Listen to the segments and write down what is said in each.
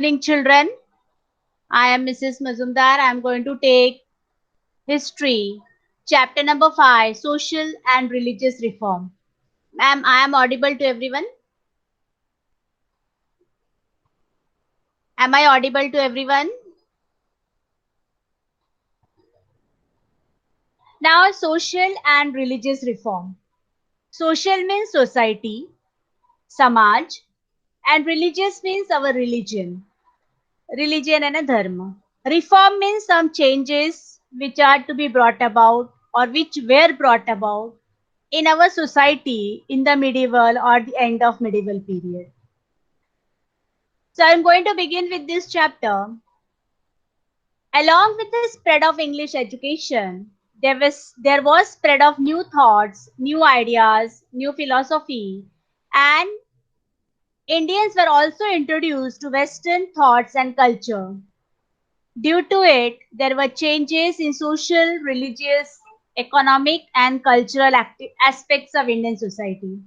Morning, children. I am Mrs. Mazumdar. I am going to take history, chapter number 5, social and religious reform. Ma'am, I am audible to everyone. Am I audible to everyone? Now, social and religious reform. Social means society, samaj, and religious means our religion and a dharma. Reform means some changes which are to be brought about or which were brought about in our society in the medieval or the end of medieval period. So I'm going to begin with this chapter. Along with the spread of English education, there was spread of new thoughts, new ideas, new philosophy, and Indians were also introduced to Western thoughts and culture. Due to it, there were changes in social, religious, economic, and cultural aspects of Indian society.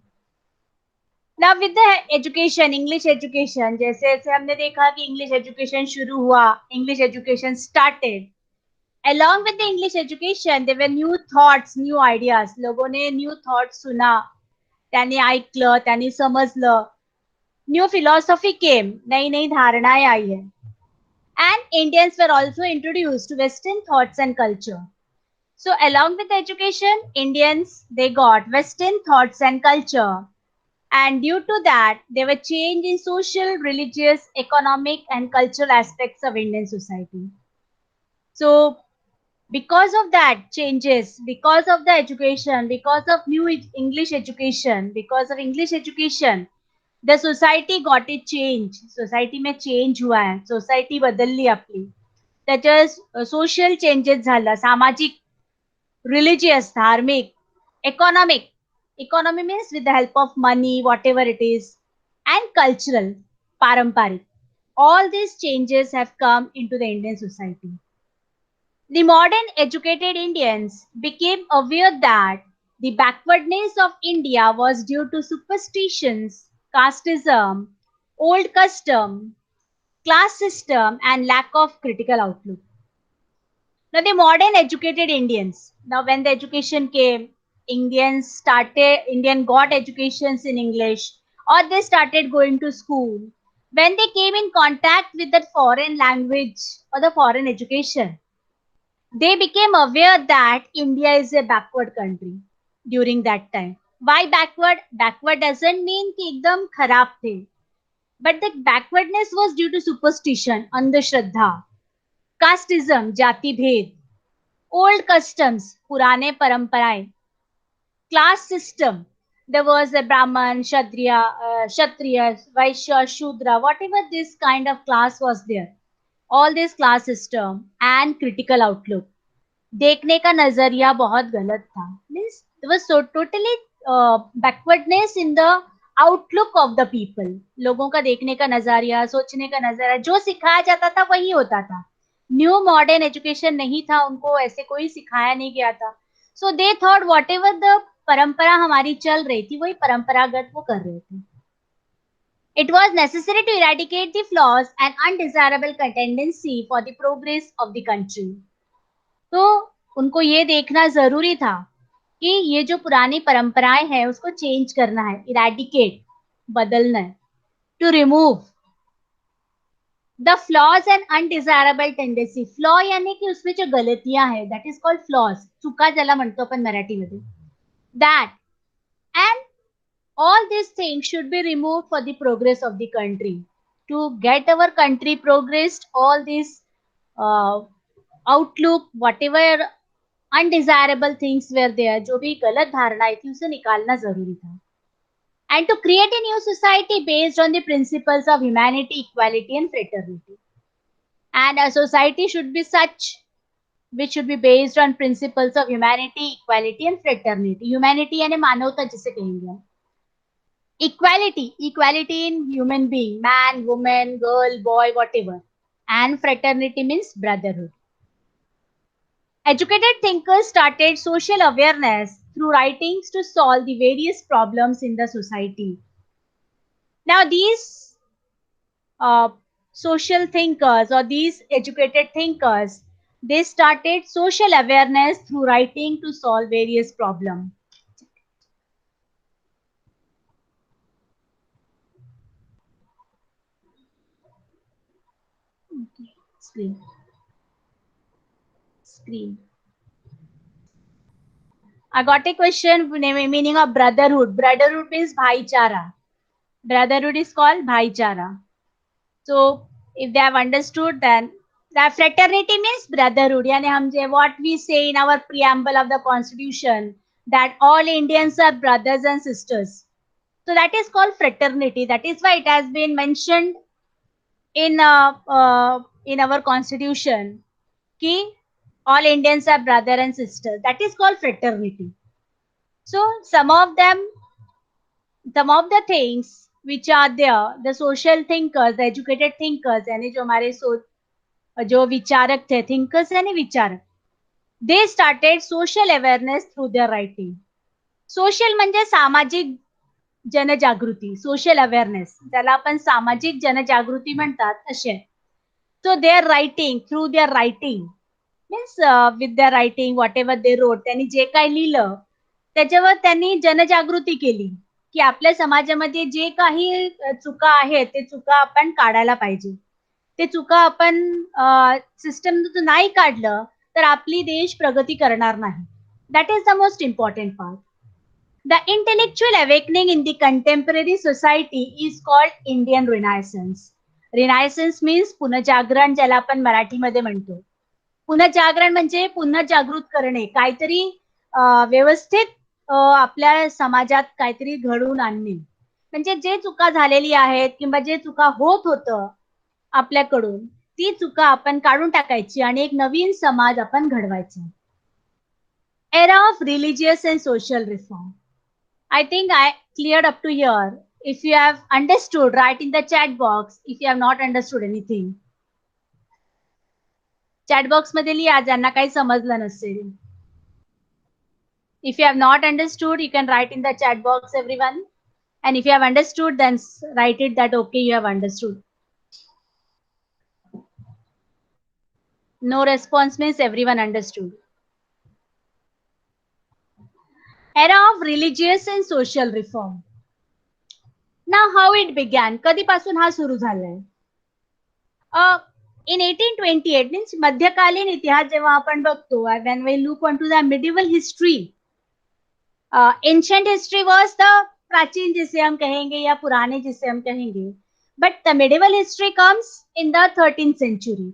Now with the education, English education, जैसे जैसे हमने देखा कि English education शुरू हुआ, English education started. Along with the English education, there were new thoughts, new ideas. लोगों ने new thoughts सुना, त्यांनी ऐकलं, त्यांनी समजलं. New philosophy came, नई नई धारणाएं आई है. And Indians were also introduced to Western thoughts and culture. So along with education, Indians, they got Western thoughts and culture. And due to that, there were change in social, religious, economic, and cultural aspects of Indian society. So because of that changes, because of the education, because of new English education, because of English education, the society got a change. Society में change हुआ है. Society बदलली आपली. त्याच्यात social changes झालं. सामाजिक, religious, धार्मिक, economic. Economy means with the help of money, whatever it is, and cultural, paramparik. All these changes have come into the Indian society. The modern educated Indians became aware that the backwardness of India was due to superstitions, casteism, old custom, class system, and lack of critical outlook. Now, the modern educated Indians, now when the education came, Indian got educations in English or they started going to school. When they came in contact with that foreign language or the foreign education, they became aware that India is a backward country during that time. Why backward? Backward doesn't mean कि एकदम खराब थे. But the backwardness was due to superstition, अंधश्रद्धा, casteism, जाति भेद, old customs, पुराने परंपराएं, class system. There was a Brahman, Kshatriya, Vaishya, Shudra, whatever this kind of class was there. All this class system and critical outlook. देखने का नजरिया बहुत गलत था. Means there was so totally backwardness in the outlook of the people. लोगों का देखने का नजरिया, सोचने का नजरिया, जो सिखाया जाता था वही होता था. न्यू मॉडर्न एजुकेशन नहीं था, उनको ऐसे कोई सिखाया नहीं गया था. So they thought whatever the परंपरा हमारी चल रही थी वही परंपरागत वो कर रहे थे. It was necessary to eradicate the flaws and undesirable tendency for the progress of the country. तो उनको ये देखना जरूरी था कि ये जो पुरानी परंपराएं हैं उसको चेंज करना है, इरेडिकेट, बदलना है, to remove the flaws and undesirable tendency. Flaw यानी कि उसमें जो गलतियां हैं, दैट इज कॉल्ड फ्लॉज. चुका ज्याला म्हणतो आपण मराठीमध्ये. That and all these things should be removed for the progress of the country. To get our country progressed, all these uh, outlook, whatever undesirable things were there, जो भी गलत धारणाएं थी उसे निकालना जरूरी था. And to create a new society based on the principles of humanity, equality and fraternity. And a society should be such which should be based on principles of humanity, equality and fraternity. Humanity यानी मानवता जिसे कहेंगे हम. Equality in human being, man, woman, girl, boy, whatever. And fraternity means brotherhood. Educated thinkers started social awareness through writings to solve the various problems in the society. Now, these social thinkers or these educated thinkers, they started social awareness through writing to solve various problems. Screen. Screen. I got a question meaning of brotherhood. Brotherhood means bhaichara. Brotherhood is called bhaichara. So if they have understood, then that fraternity means brotherhood. Yani what we say in our preamble of the constitution, that all Indians are brothers and sisters. So that is called fraternity. That is why it has been mentioned in our constitution कि all Indians are brother and sisters. That is called fraternity. So some of the things which are there, the social thinkers, the educated thinkers, यानी जो हमारे जो विचारक थे, thinkers यानी विचारक, they started social awareness through their writing. Social म्हणजे सामाजिक जनजागृती, सोशल अवेअरनेस, त्याला आपण सामाजिक जनजागृती म्हणतात असे. So they are writing through their writing means with their writing whatever they wrote, त्यांनी जे काय लिहिलं त्याच्यावर त्यांनी जनजागृती केली की आपल्या समाजामध्ये जे काही चुका आहेत ते चुका आपण काढायला पाहिजे. ते चुका आपण सिस्टम नाही काढलं तर आपली देश प्रगती करणार नाही. That is the most important part. The intellectual awakening in the contemporary society is called Indian Renaissance. Renaissance means पुनर्जागरण, ज्याला आपण मराठीमध्ये म्हणतो. पुनर्जागरण म्हणजे पुन्हा जागृत करणे, काहीतरी व्यवस्थित आपल्या समाजात काहीतरी घडवून आणणे. म्हणजे जे चुका झालेली आहेत किंवा जे चुका होत होतं आपल्याकडून, ती चुका आपण काढून टाकायची आणि एक नवीन समाज आपण घडवायचा. Era of religious and social reform. I think I cleared up to here. If you have understood, write in the chat box if you have not understood anything. Chat box मध्ये लिहा ज्यांना काही समजलं नसेल. If you have not understood, you can write in the chat box, everyone. And if you have understood, then write it that okay, you have understood. No response means everyone understood. Era of religious and social reform. Now how it began? कधीपासून हा सुरू झालाय? In 1828 means मध्यकालीन इतिहास जेव्हा आपण बघतो, when we look onto the medieval history, ancient history was the प्राचीन जिसे हम कहेंगे या पुराने जिसे हम कहेंगे, but the medieval history comes in the 13th century.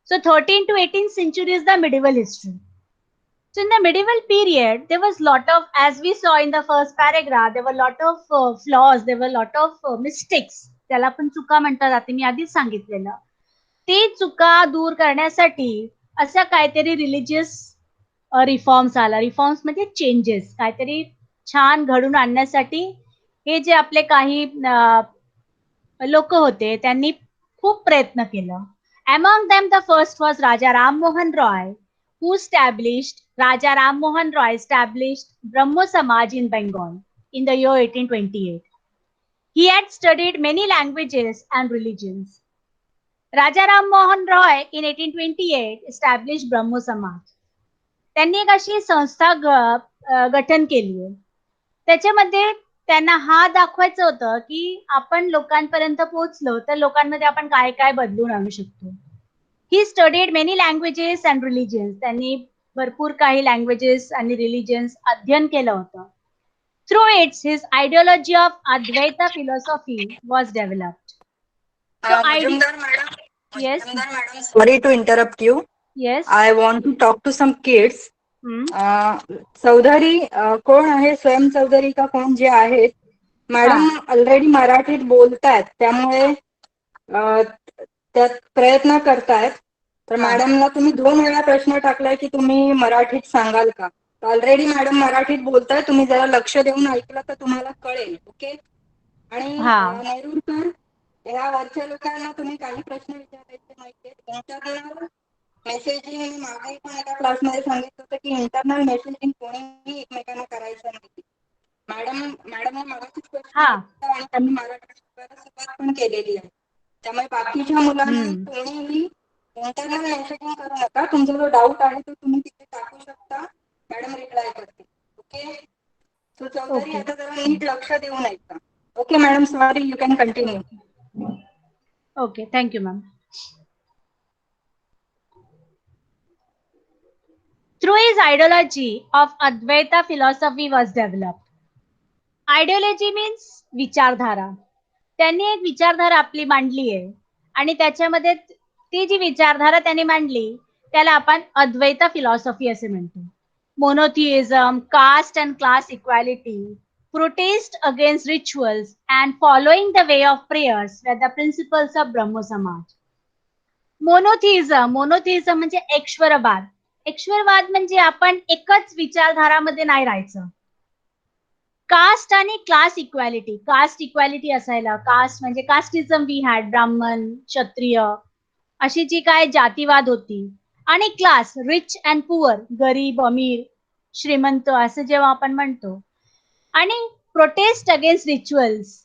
So 13th to 18th century is the medieval history. So in the medieval period, there was lot of, as we saw in the first paragraph, there were lot of flaws, there were lot of mistakes. त्याला आपण चुका म्हणतात, आता मी आधीच सांगितलेलं. ते चुका दूर करण्यासाठी असा काहीतरी रिलिजियस रिफॉर्म्स आला. रिफॉर्म्स म्हणजे चेंजेस, काहीतरी छान घडून आणण्यासाठी हे जे आपले काही लोक होते त्यांनी खूप प्रयत्न केलं. Among them the first was Raja Ram Mohan Roy, who established Raja Ram Mohan Roy established Brahmo Samaj in Bengal in the year 1828. He had studied many languages and religions. Raja Ram Mohan Roy in 1828 established Brahmo Samaj. त्यांनी एक अशी संस्था गठन केली आहे. त्याच्यामध्ये त्यांना हा दाखवायचं होतं की आपण लोकांपर्यंत पोहोचलो तर लोकांमध्ये आपण काय काय बदलून आणू शकतो. He studied many languages and religions. त्यांनी भरपूर काही लँग्वेजेस आणि रिलिजन्स अध्ययन केलं होतं. Through it's his ideology of Advaita philosophy was developed. Majumdar madam, Yes. Majumdar madam, sorry to interrupt you. Yes. I want to talk to some kids. Chaudhary कोण आहे, स्वयं चौधरी का कोण जे आहेत, मॅडम ऑलरेडी मराठीत बोलतायत त्यामुळे त्यात प्रयत्न करतायत. तर मॅडमला तुम्ही 2 वेळा प्रश्न टाकलाय की तुम्ही मराठीत सांगाल का. ऑलरेडी मॅडम मराठीत बोलताय, तुम्ही जरा लक्ष देऊन ऐकलं तर तुम्हाला कळेल. ओके. आणि नेरुरकर, या वरच्या लोकांना तुम्ही काही प्रश्न विचारायचे नाहीत. इंटरनल मेसेजिंग मागे पण एका क्लासमध्ये सांगितलं होतं की इंटरनल मेसेजिंग कोणीही एकमेकांना करायचं नाही. मॅडमने मगाशीच प्रश्न आणि त्यांनी मराठीत सुरुवात पण केलेली आहे. त्यामुळे बाकीच्या मुलांनी हम्म. कोणीही इंटरनल मेसेजिंग करू नका. तुमचा जो डाऊट आहे तो तुम्ही तिथे टाकू शकता, मॅडम रिप्लाय करते. ओके, सो चौधरी ओके. आता जरा नीट लक्ष देऊन ऐका. Okay madam, sorry, you can continue. Okay, thank you ma'am. Through his ideology of Advaita philosophy was developed. Ideology means विचारधारा. त्यांनी एक विचारधारा आपली मांडली आहे आणि त्याच्यामध्ये ती जी विचारधारा त्यांनी मांडली त्याला आपण अद्वैत फिलॉसॉफी असे म्हणतो. Monotheism, caste and class equality, protest against rituals and following the way of prayers वर the principles of Brahmo Samaj. मोनोथिइझम म्हणजे ईश्वरवाद. ईश्वरवाद म्हणजे आपण एकच विचारधारामध्ये नाही राहायचं. कास्ट आणि क्लास इक्वॅलिटी, कास्ट इक्वॅलिटी असायला, कास्ट म्हणजे कास्टिझम वी हॅड, ब्राह्मण, क्षत्रिय अशी जी काय जातीवाद होती, आणि क्लास रिच अँड पुअर, गरीब अमीर श्रीमंत असं जेव्हा आपण म्हणतो, आणि प्रोटेस्ट अगेन्स्ट रिच्युअल्स,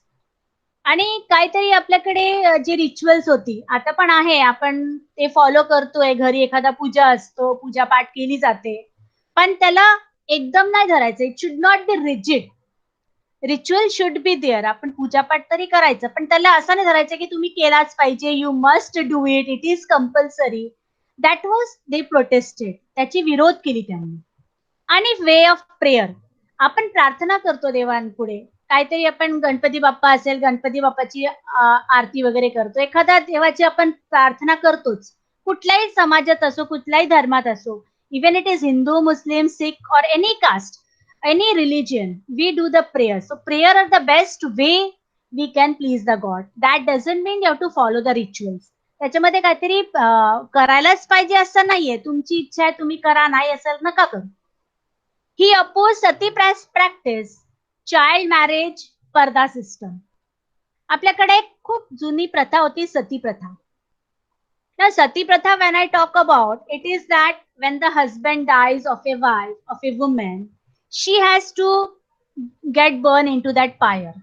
आणि काहीतरी आपल्याकडे जी रिच्युअल्स होती आता पण आहे, आपण ते फॉलो करतोय, घरी एखादा पूजा असतो, पूजा पाठ केली जाते, पण त्याला एकदम नाही धरायचं. It should not be rigid. Ritual should be there. आपण पूजापाठ तरी करायचं, पण त्याला असं नाही धरायचं की तुम्ही केलाच पाहिजे, you must do it, it is compulsory. That was they protested, त्याची विरोध केली त्यांनी. आणि वे ऑफ प्रेयर, आपण प्रार्थना करतो देवांपुढे, काहीतरी आपण गणपती बाप्पा असेल, गणपती बाप्पाची आरती वगैरे करतो, एखाद्या देवाची आपण प्रार्थना करतोच, कुठल्याही समाजात असो, कुठल्याही धर्मात असो, इवन इट इज हिंदू, मुस्लिम, सिख और any caste, any religion, we do the prayer. So prayer are the best way we can please the God. That doesn't mean you have to follow the rituals. त्याच्यामध्ये काहीतरी करायलाच पाहिजे असं नाहीये, तुमची इच्छा आहे तुम्ही करा, नाही असेल नका करू. ही अपोज सती प्रॅक्टिस, चाइल्ड मॅरेज, पर्दा सिस्टम. आपल्याकडे एक खूप जुनी प्रथा होती, सती प्रथा. Now, sati pratha, when I talk about, it is that when the husband dies of a wife, of a woman, she has to get burned into that fire.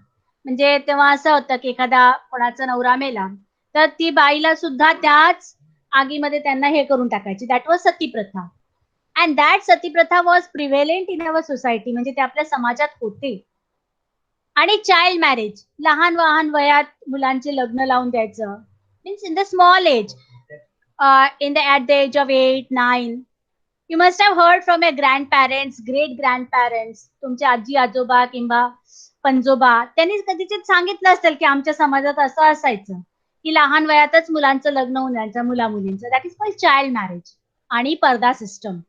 म्हणजे तेव्हा असं होतं की एखादा कोणाचा नवरा मेला तर ती बाईला सुद्धा त्याच आगीमध्ये त्यांना हे करून टाकायची. दॅट वॉज सती प्रथा. अँड दॅट सती प्रथा वॉज प्रिव्हेलेंट इन अवर सोसायटी, म्हणजे ते आपल्या समाजात होते. आणि चाइल्ड मॅरेज, लहान लहान वयात मुलांचे लग्न लावून द्यायचं, means in the small age, at the age of 8, 9. You must have heard from your grandparents, great grandparents, तुमचे आजी आजोबा किंवा पंजोबा, त्यांनी कधीच सांगितलं असेल की आमच्या समाजात असं असायचं की लहान वयातच मुलांचं लग्न होऊन जायचं, मुला मुलींचं. That is called child marriage. आणि पर्दा सिस्टम.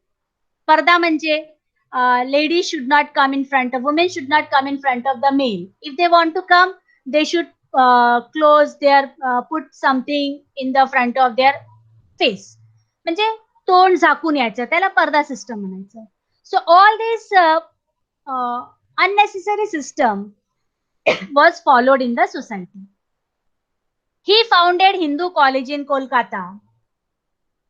पर्दा म्हणजे ladies should not come in front of, women should not come in front of the male. If they want to come, they should close their, put something in the front of their face, म्हणजे तोंड झाकून यायचं, त्याला पर्दा system म्हणायचं. So all this unnecessary system was followed in the society. He founded Hindu college in Kolkata.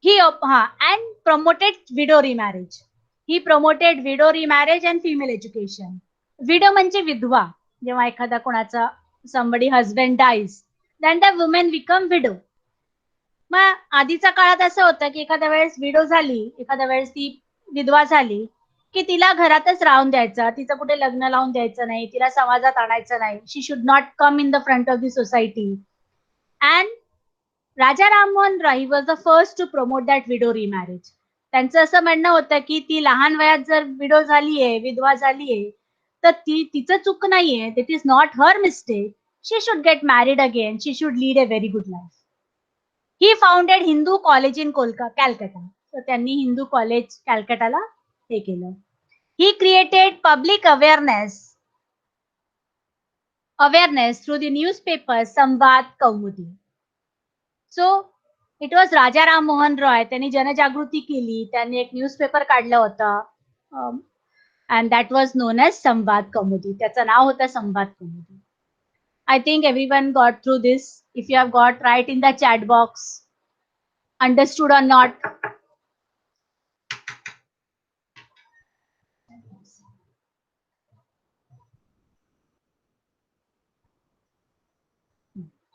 And promoted widow remarriage. He promoted widow remarriage and female education. Widow म्हणजे विधवा. जेव्हा एखादा कोणाचा somebody husband dies, then the woman become widow. मग आधीच्या काळात असं होतं की एखाद्या वेळेस विडो झाली, एखाद्या वेळेस ती विधवा झाली की तिला घरातच राहून द्यायचं, तिचं कुठे लग्न लावून द्यायचं नाही, तिला समाजात आणायचं नाही. She should not come in the front of the society. And Raja Rammohan Roy was the first to promote that widow remarriage. त्यांचं असं म्हणणं होतं की ती लहान वयात जर विडो झालीये, विधवा झालीये, तर तिचं चूक नाहीये, that is not her mistake. She should get married again, she should lead a very good life. He founded Hindu college in Calcutta. तर त्यांनी हिंदू कॉलेज कॅलकटाला हे केलं. He created public awareness through the newspaper Sambad Kaumudi. So it was Raja Ram Mohan Roy, त्यांनी जनजागृती केली, त्यांनी एक न्यूजपेपर काढलं होतं, and that was known as Sambad Kaumudi. त्याचं नाव होतं संवाद कौमुदी. I think everyone got through this. If you have got, write in the chat box, understood or not.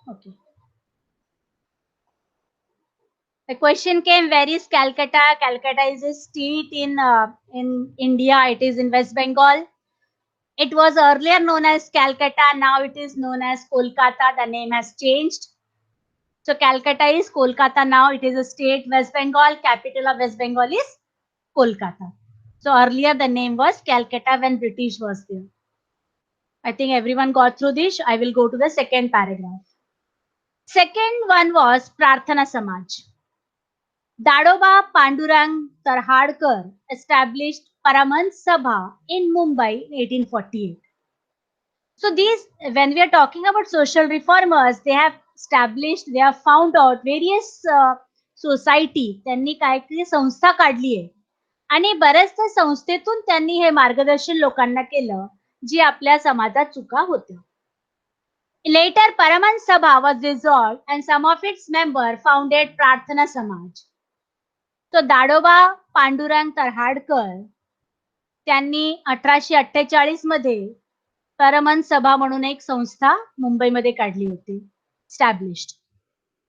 Okay. The question came, where is Calcutta? Calcutta is a state in India. It is in West Bengal. It was earlier known as Calcutta. Now it is known as Kolkata. The name has changed. So Calcutta is Kolkata now. It is a state, West Bengal. Capital of West Bengal is Kolkata. So earlier the name was Calcutta when British was there. I think everyone got through this. I will go to the second paragraph. Second one was Prarthana Samaj. Dadoba Pandurang Tarhadkar established Paramant Sabha in Mumbai in 1848. So these, when we are talking about social reformers, they have established, they have found out various society. त्यांनी काहीतरी संस्था काढली आहे आणि बऱ्याचशा संस्थेतून त्यांनी हे मार्गदर्शन लोकांना केलं जी आपल्या समाजात चुका होत्या. Later, Paramant Sabha was dissolved and some of its members founded Prarthana Samaj. तो दाडोबा पांडुरंग तर्हाडकर त्यांनी 1848 मध्ये परमहंस सभा म्हणून एक संस्था मुंबईमध्ये काढली होती, established.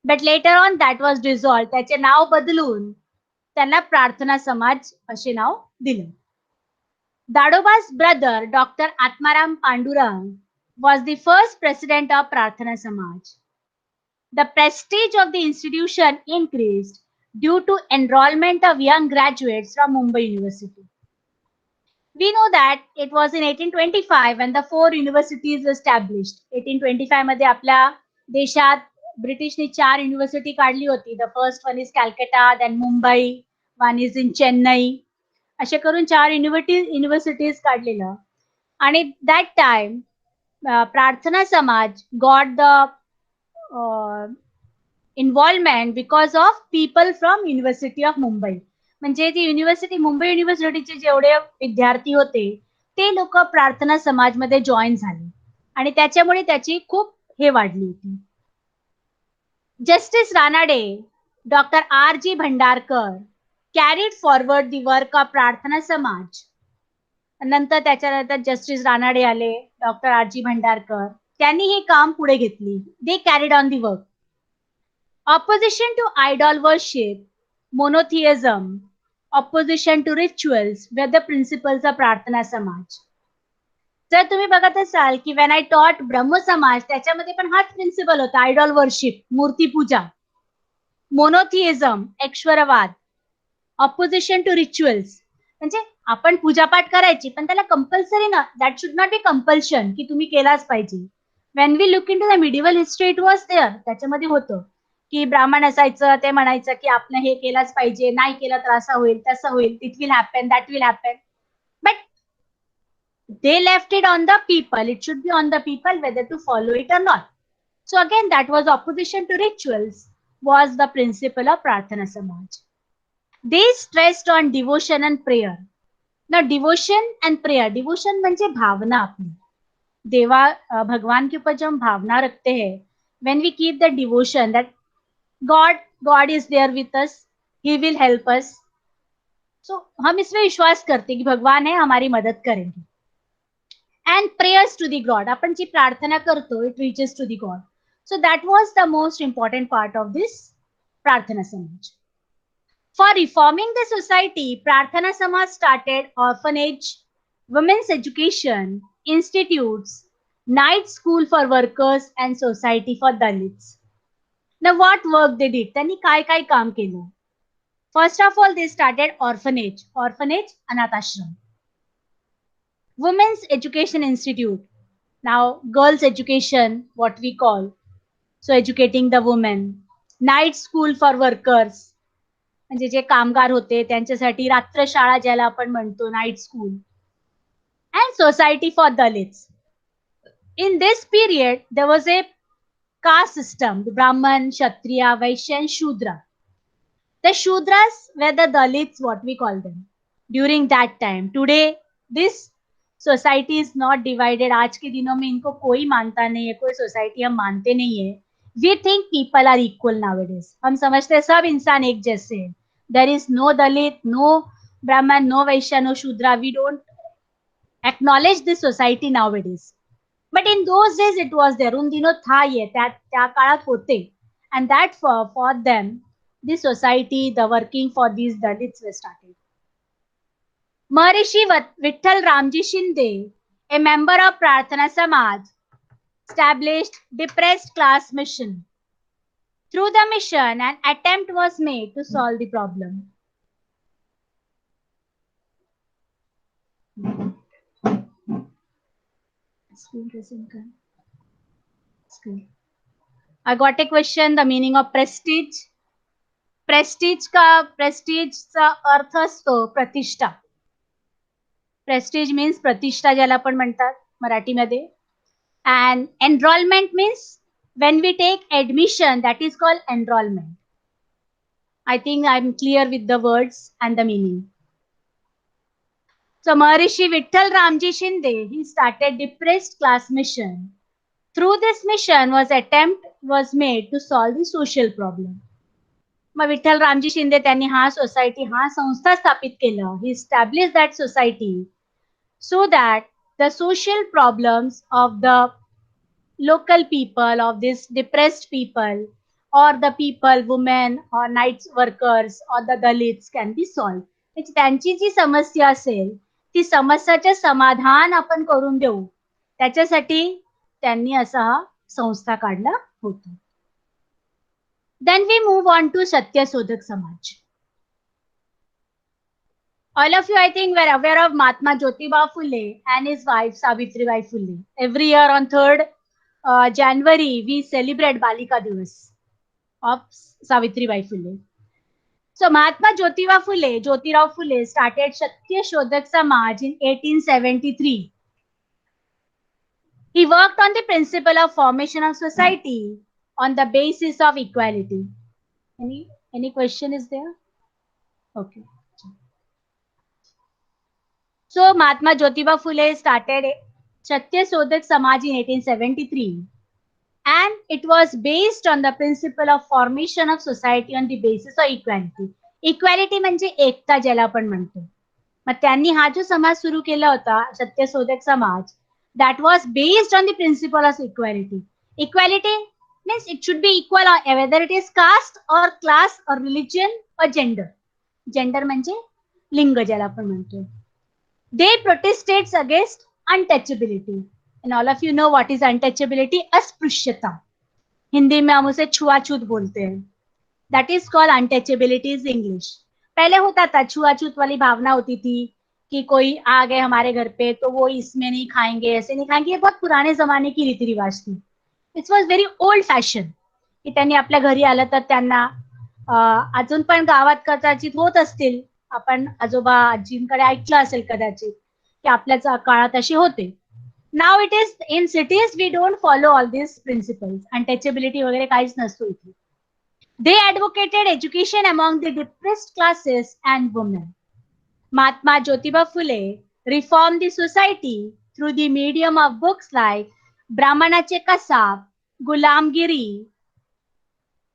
But later on that was dissolved. त्याचे नाव बदलून त्यांना प्रार्थना समाज असे नाव दिले. Dadoba's brother, Dr. Atmaram Pandurang, was the first president of Prarthana Samaj. The prestige of the institution increased due to enrollment of young graduates from Mumbai University. We know that it was in 1825 when the 4 universities were established. 1825 मध्ये आपल्या देशात ब्रिटिशने 4 university काढली होती. The first one is Calcutta, then Mumbai, one is in Chennai. असे करून 4 universities काढलेलं. आणि that time Prarthana Samaj got the involvement because of people from University of Mumbai. म्हणजे ती युनिव्हर्सिटी, मुंबई युनिव्हर्सिटीचे जेवढे विद्यार्थी होते ते लोक प्रार्थना समाजमध्ये जॉईन झाले आणि त्याच्यामुळे त्याची खूप हे वाढली होती. Justice Ranade, doctor R.G. Bhandarkar carried forward the work of प्रार्थना समाज. नंतर त्याच्यानंतर जस्टिस रानाडे आले, डॉक्टर R.G. भंडारकर, त्यांनी हे काम पुढे घेतली. They carried on the work. Opposition to idol worship, monotheism, opposition to rituals were the principles of Prarthana Samaj. जर तुम्ही बघत असाल की when I taught ब्रह्म समाज त्याच्यामध्ये पण हाच प्रिन्सिपल होता, आयडॉल वर्शिप, मूर्ती पूजा, मोनोथिइझम, ऐश्वरवाद, ऑपोजिशन टू रिच्युअल्स. म्हणजे आपण पूजापाठ करायची पण त्याला कंपल्सरी ना, that should not be compulsion की तुम्ही केलाच पाहिजे. When we look into the medieval history it was there. त्याच्यामध्ये होतं की ब्राह्मण असायचं, ते म्हणायचं की आपण हे केलंच पाहिजे, नाही केलं तर असं होईल तसं होईल, it will happen, that will happen. But they left it on the people. It should be on the people whether to follow it or not. So again, that was opposition to rituals was the principle of Prarthana Samaj. They stressed on devotion and prayer. Now devotion and prayer, devotion म्हणजे भावना अपनी, देवा भगवान के ऊपर जो हम भावना रखते हैं, when we keep the devotion that God is there with us, he will help us. So हम इसमें विश्वास करते हैं कि भगवान है, हमारी मदद करेंगे. And prayers to the God, आपण जी प्रार्थना करतो, it reaches to the God. So that was the most important part of this Prarthana Samaj. For reforming the society, Prarthana Samaj started orphanage, women's education, institutes, night school for workers and society for Dalits. Now what work they did? त्यांनी काय काय काम केलं? First of all, they started orphanage, अनाथ आश्रम. Women's Education Institute. Now, girls' education, what we call. So, educating the women. Night school for workers. म्हणजे जे कामगार होते त्यांच्यासाठी रात्र शाळा ज्याला आपण म्हणतो, night school. And society for Dalits. In this period, there was a caste system, the Brahman, Kshatriya, Vaishya and Shudra. The Shudras were the Dalits, what we call them, during that time. Today, this society is not divided. आज के दिनों में इनको कोई मानता नहीं है, कोई सोसाइटी हम मानते नहीं है. We think people are equal nowadays. हम समझते हैं सब इंसान एक जैसे हैं. There is no Dalit, no Brahmin, no Vaishya, no Shudra. We don't acknowledge this society nowadays. But in those days it was there. उन दिनों था ये, त्या काळात होते. And that for them the society, the working for these Dalits were started. Maharishi Vittal Ramji Shinde, a member of Prarthana Samaj, established Depressed Class Mission. Through the mission, an attempt was made to solve the problem. I got a question, the meaning of prestige. प्रेस्टीजचा अर्थ असतो प्रतिष्ठा. Prestige means प्रतिष्ठा ज्याला आपण म्हणतात मराठीमध्ये. And enrollment means when we take admission, that is called enrollment. I think I'm clear with the words and the meaning. So Maharishi Vittal Ramji Shinde, he started Depressed Class Mission. Through this mission attempt was made to solve the social problem. मग विठ्ठल रामजी शिंदे त्यांनी हा society, हा संस्था स्थापित केलं. He established that society so that the social problems of the local people, of this depressed people, or the people, women or night workers or the Dalits can be solved. त्यांची जी समस्या असेल ती समस्याचे समाधान आपण करून देऊ, त्याच्यासाठी त्यांनी असा हा संस्था काढला होता. Then we move on to Satyasodhak Samaj. All of you, I think, were aware of Mahatma Jyotiba Phule and his wife Savitribai Phule. Every year on 3rd January, we celebrate Balika Divas of Savitribai Phule. So Mahatma Jyotiba Phule, Jyotirao Phule, started Satyasodhak Samaj in 1873. He worked on the principle of formation of society on the basis of equality. Any question is there? Okay. So Mahatma Jyotiba Phule started Satyasodhak Samaj in 1873, and it was based on the principle of formation of society on the basis of equality. Equality म्हणजे एकता ज्याला आपण म्हणतो. मग त्यांनी हा जो समाज सुरू केला होता Satyashodhak Samaj, that was based on the principle of equality. Equality means it should be equal whether it is caste or class or religion or gender. Gender म्हणजे लिंग ज्याला आपण म्हणतो. They protested against untouchability. And all of you know what is untouchability? अस्पृश्यता. हिंदी में हम उसे छुआछूत बोलते हैं. That is called untouchability is English. पहले होता था, छुआछूत वाली भावना होती थी कि कोई आ गए हमारे घर पे तो वो इसमें नहीं खाएंगे, ऐसे नहीं खाएंगे. ये बहुत पुराने जमाने की रीति रिवाज थी. It was very old fashion की त्यांनी आपल्या घरी आलं तर त्यांना अजून पण गावात कदाचित होत असतील, आपण आजोबा आजींकडे ऐकलं असेल कदाचित की आपल्या काळात असे होते. नाव it is in cities we don't follow all this principles. Untouchability वगैरे काहीच नसतो इथे. They advocated education among the depressed classes and women. Mahatma Jyotiba Phule reformed the society through the medium of books like ब्राह्मणाचे Kasab, गुलामगिरी,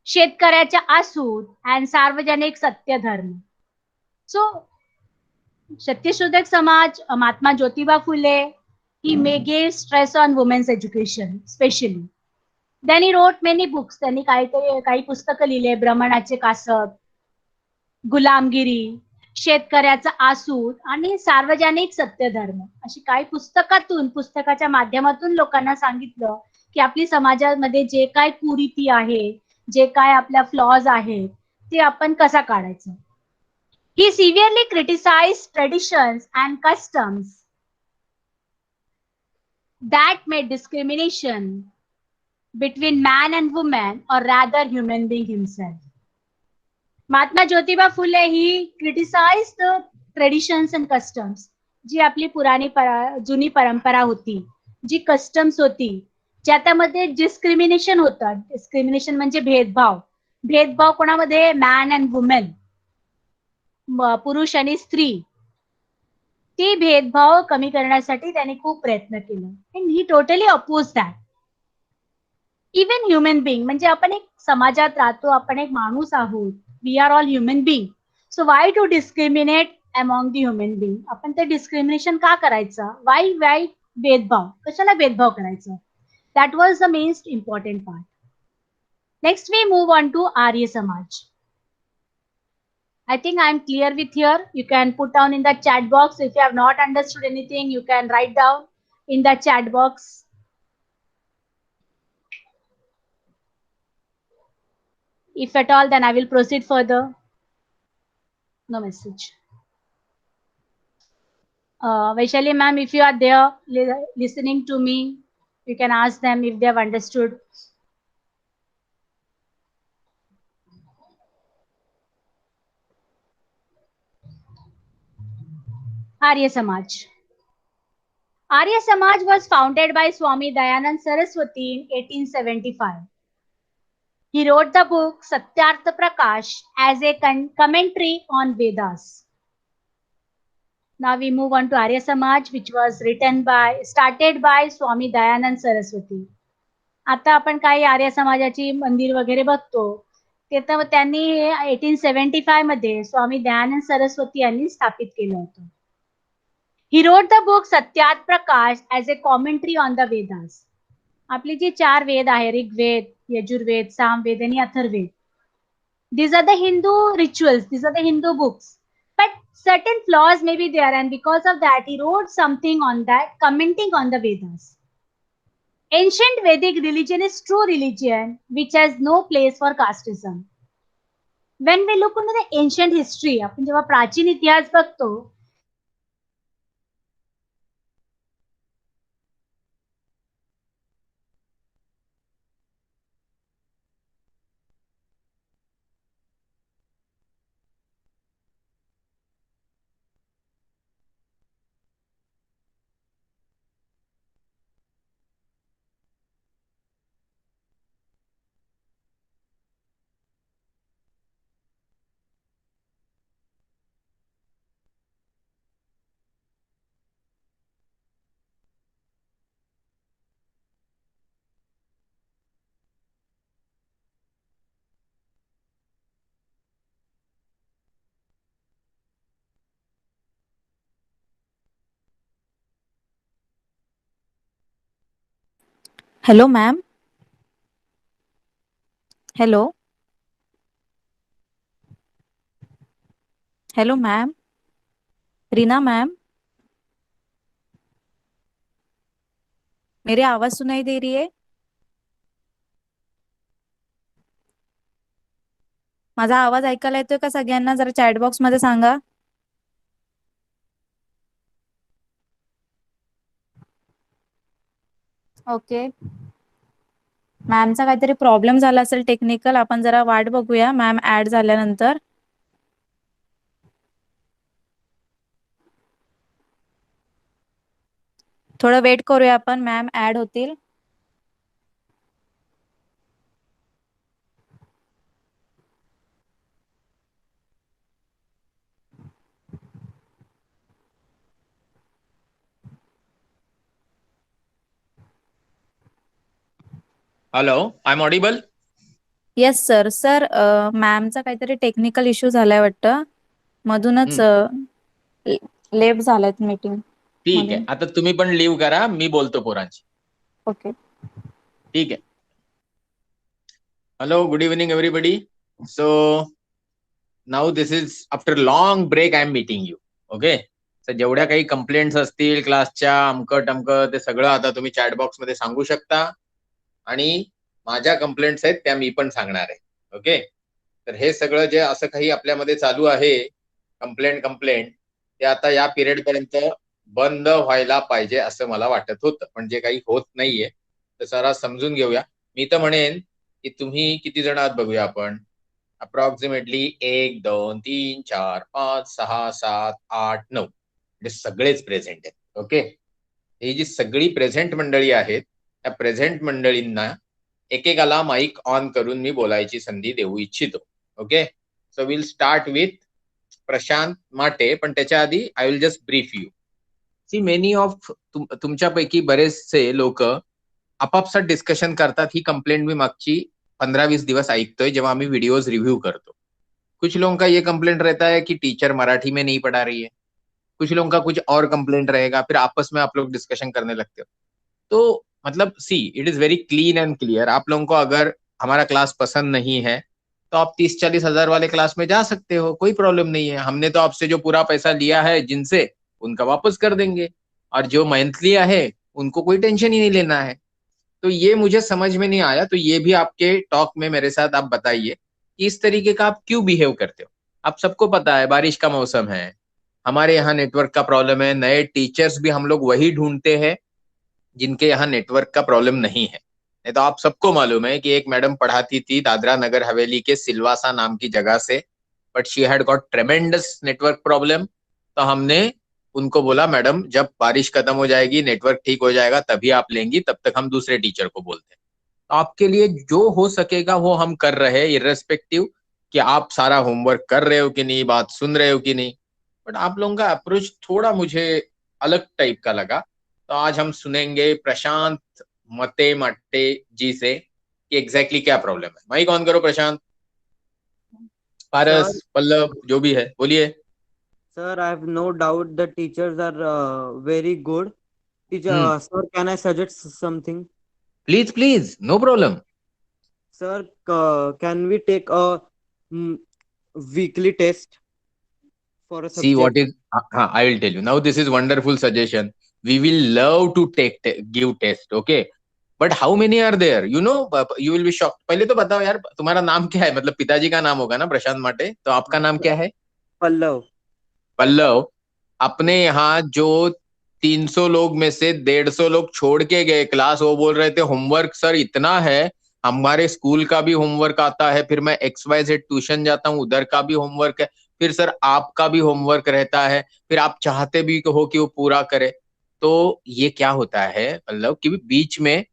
शेतकऱ्याच्या आसूड and सार्वजनिक सत्यधर्म. So Satyashodhak Samaj, Mahatma Jyotiba Phule, he gave stress on women's education especially. Then he wrote many books. त्यांनी काही पुस्तकं लिहिले. ब्राह्मणाचे कासब, गुलामगिरी, शेतकऱ्याचा आसूड आणि सार्वजनिक सत्यधर्म, अशी काही पुस्तकाच्या माध्यमातून लोकांना सांगितलं की आपली समाजामध्ये जे काय कुरीती आहे, जे काय आपल्या फ्लॉज आहेत ते आपण कसा काढायचं. He severely criticized traditions and customs that made discrimination between man and woman, or rather human being himself. Mahatma Jyotiba Phule, he criticized the traditions and customs. जी आपली जुनी परंपरा होती, जी कस्टम्स होती, ज्यामध्ये डिस्क्रिमिनेशन होतं. डिस्क्रिमिनेशन म्हणजे भेदभाव कोणामध्ये? मॅन अँड वुमेन, पुरुष आणि स्त्री. ती भेदभाव कमी करण्यासाठी त्यांनी खूप प्रयत्न केला. And he totally oppose that. Even human being, म्हणजे आपण एक समाजात राहतो, आपण एक माणूस आहोत. We are all human being. So why to discriminate among the human being? आपण ते डिस्क्रिमिनेशन का करायचं? वाय भेदभाव? कशाला भेदभाव करायचा? That was the main important part. Next we move on to Arya Samaj. I think I'm clear with here. You can put down in the chat box. If you have not understood anything, you can write down in the chat box. If at all, then I will proceed further. No message. Vaishali ma'am, if you are there listening to me, you can ask them if they have understood. Arya Samaj. Arya Samaj was founded by Swami Dayanand Saraswati in 1875. He wrote the book Satyartha Prakash as a commentary on Vedas. Now we move on to Arya Samaj, which was started by Swami Dayanand Saraswati. आता आपण काही आर्य समाजाची मंदिर वगैरे बघतो ते तर त्यांनी 1875 मध्ये स्वामी दयानंद सरस्वती यांनी स्थापित केलं होतं. He wrote the book Satyat Prakash as a commentary on the Vedas. आपली जी 4 वेद आहे, ऋग्वेद, यजुर्वेद, सामवेद आणि Atharvaveda. These are the Hindu rituals, these are the Hindu books. But certain flaws may be there, and because of that, he wrote something on that, commenting on the Vedas. Ancient Vedic religion is true religion which has no place for casteism. When we look into the ancient history, आपण जेव्हा प्राचीन इतिहास बघतो, Hello, ma'am. Hello. Hello, ma'am. Reena ma'am, मेरी आवाज सुनाई दे रही है? माझा आवाज ऐकायला येतोय का सगळ्यांना? जरा चॅट बॉक्स मध्ये सांगा. ओके. मॅमचा काहीतरी प्रॉब्लेम झाला असेल टेक्निकल. आपण जरा वाट बघूया मॅम ऍड झाल्यानंतर. थोडं वेट करूया आपण, मॅम ऍड होतील. Hello, I am audible? Yes sir. Sir मॅमचा काहीतरी टेक्निकल इश्यू झालाय वाटतं, मधूनच लेफ्ट झालाय मीटिंग. ठीक आहे, आता तुम्ही पण लीव करा, मी बोलतो पोरांची. ओके, ठीक आहे. Hello, good evening everybody. So now this is after long break I am meeting you. Okay, तर जेवढ्या काही कंप्लेंट्स असतील क्लासच्या अमकं टमकं ते सगळं आता तुम्ही चॅट बॉक्स मध्ये सांगू शकता, आणि माझ्या कंप्लेंट्स आहेत त्या मी पण सांगणार आहे. ओके, तर हे सगळं जे असं काही आपल्यामध्ये चालू आहे कंप्लेंट ते आता या पिरियड पर्यंत बंद व्हायला पाहिजे असं मला वाटत होतं, पण जे काही होत नाहीये तर जरा समजून घेऊया. मी तर म्हणेन की तुम्ही किती जण आहात बघूया आपण. अप्रॉक्सिमेटली 1 2 3 4 5 6 7 8 9 म्हणजे सगळेच प्रेझेंट आहेत. ओके, ही जी सगळी प्रेझेंट मंडळी आहेत त्या प्रेझेंट मंडळींना एकेकाला माईक ऑन करून मी बोलायची संधी देऊ इच्छितो. Okay, so will start with Prashant Mate, पण त्याच्या आधी I will just brief you. See many of तुमच्यापैकी बरेचसे लोक आपापसात डिस्कशन करतात. ही कंप्लेंट मी मागची 15-20 दिवस ऐकतोय जेव्हा आम्ही वीडियोज रिव्यू करतो. कुछ लोगों का ये कंप्लेंट रहता है कि टीचर मराठी में नहीं पढ़ा रही है, कुछ लोगों का कुछ और कंप्लेंट रहेगा, फिर आपस में आप लोग डिस्कशन करने लगते हो. तो मतलब see it is very clean and clear. आप लोगों को अगर हमारा क्लास पसंद नहीं है तो आप 30-40 हजार वाले क्लास में जा सकते हो, कोई प्रॉब्लम नहीं है। हमने तो आपसे जो पूरा पैसा लिया है जिनसे, उनका वापस कर देंगे, और जो मंथली है उनको कोई टेंशन ही नहीं लेना है। तो ये मुझे समझ में नहीं आया, तो ये भी आपके टॉक में मेरे साथ आप बताइए कि इस तरीके का आप क्यों बिहेव करते हो। आप सबको पता है बारिश का मौसम है, हमारे यहाँ नेटवर्क का प्रॉब्लम है, नए टीचर्स भी हम लोग वही ढूंढते हैं जिनके यहाँ नेटवर्क का प्रॉब्लम नहीं है। नहीं तो आप सबको मालूम है कि एक मैडम पढ़ाती थी दादरा नगर हवेली के सिलवासा नाम की जगह से, but she had got ट्रेमेंडस network problem. तो हमने उनको बोला मैडम जब बारिश खत्म हो जाएगी, नेटवर्क ठीक हो जाएगा, तभी आप लेंगी, तब तक हम दूसरे टीचर को बोलते हैं। तो आपके लिए जो हो सकेगा वो हम कर रहे हैं, इर्रेस्पेक्टिव कि आप सारा होमवर्क कर रहे हो कि नहीं, बात सुन रहे हो कि नहीं। बट आप लोगों का अप्रोच थोड़ा मुझे अलग टाइप का लगा। तो आज हम सुनेंगे प्रशांत मते मट्टे जी से कि एग्जैक्टली क्या प्रॉब्लम है। माइक ऑन करो प्रशांत। पारस, पल्लव, जो भी है बोलिए। Sir, I have no doubt the teachers are very good. Teacher, sir, can I suggest something? Please please, no problem. Sir, can we take a weekly test for a See what subject? is, I will tell you now. This is wonderful suggestion. We will love to give test, okay? But how many are there? You know, you will be shocked. पहले तो बताओ यार, तुम्हारा नाम क्या है? मतलब पिताजी का नाम होगा ना प्रशांत माटे, तो आपका नाम क्या है? पल्लव। पल्लव। अपने यहाँ जो 300 लोग में से 150 लोग छोड़ के गए क्लास, वो बोल रहे थे होमवर्क सर इतना है, हमारे स्कूल का भी होमवर्क आता है, फिर मैं XYZ ट्यूशन जाता हूँ, उधर का भी होमवर्क है, फिर सर आपका भी होमवर्क रहता है, फिर आप चाहते भी हो कि वो पूरा करे। तो ये क्या होता है मतलब कि बीच में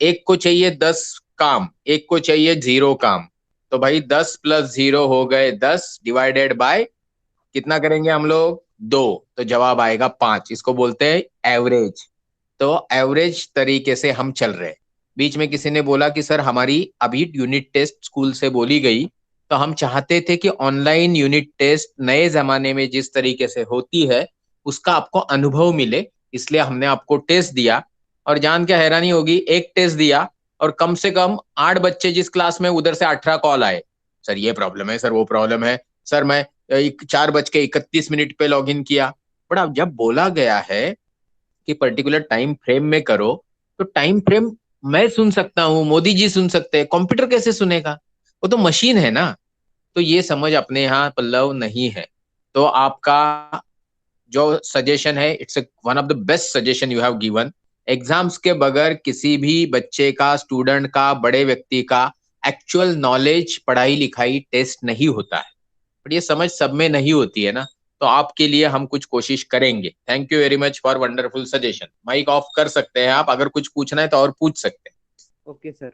एक को चाहिए 10 काम, एक को चाहिए 0 काम। तो भाई 10 + 0 हो गए 10, डिवाइडेड बाय कितना करेंगे हम लोग? 2। तो जवाब आएगा 5। इसको बोलते हैं एवरेज। तो एवरेज तरीके से हम चल रहे हैं। बीच में किसी ने बोला कि सर हमारी अभी यूनिट टेस्ट स्कूल से बोली गई, तो हम चाहते थे कि ऑनलाइन यूनिट टेस्ट नए जमाने में जिस तरीके से होती है उसका आपको अनुभव मिले, इसलिए हमने आपको टेस्ट दिया। और जान के हैरानी होगी, एक टेस्ट दिया और कम से कम 8 बच्चे जिस क्लास में, उधर से 18 कॉल आए, सर ये प्रॉब्लम है, सर वो प्रॉब्लम है, सर मैं 4:31 पे लॉग इन किया। बट अब जब बोला गया है कि पर्टिकुलर टाइम फ्रेम में करो, तो टाइम फ्रेम मैं सुन सकता हूँ, मोदी जी सुन सकते हैं, कंप्यूटर कैसे सुनेगा? वो तो मशीन है ना। तो ये समझ अपने यहाँ पल्लव नहीं है। तो आपका जो सजेशन है, it's one of the best suggestion you have given. Exams के बगैर किसी भी बच्चे का, स्टूडेंट का, बड़े व्यक्ति का एक्चुअल नॉलेज, पढ़ाई लिखाई टेस्ट नहीं होता है, बट ये समझ सब में नहीं होती है ना। तो आपके लिए हम कुछ कोशिश करेंगे। Thank you very much for wonderful suggestion. Mike off कर सकते हैं आप, अगर कुछ पूछना है तो और पूछ सकते हैं। Okay sir.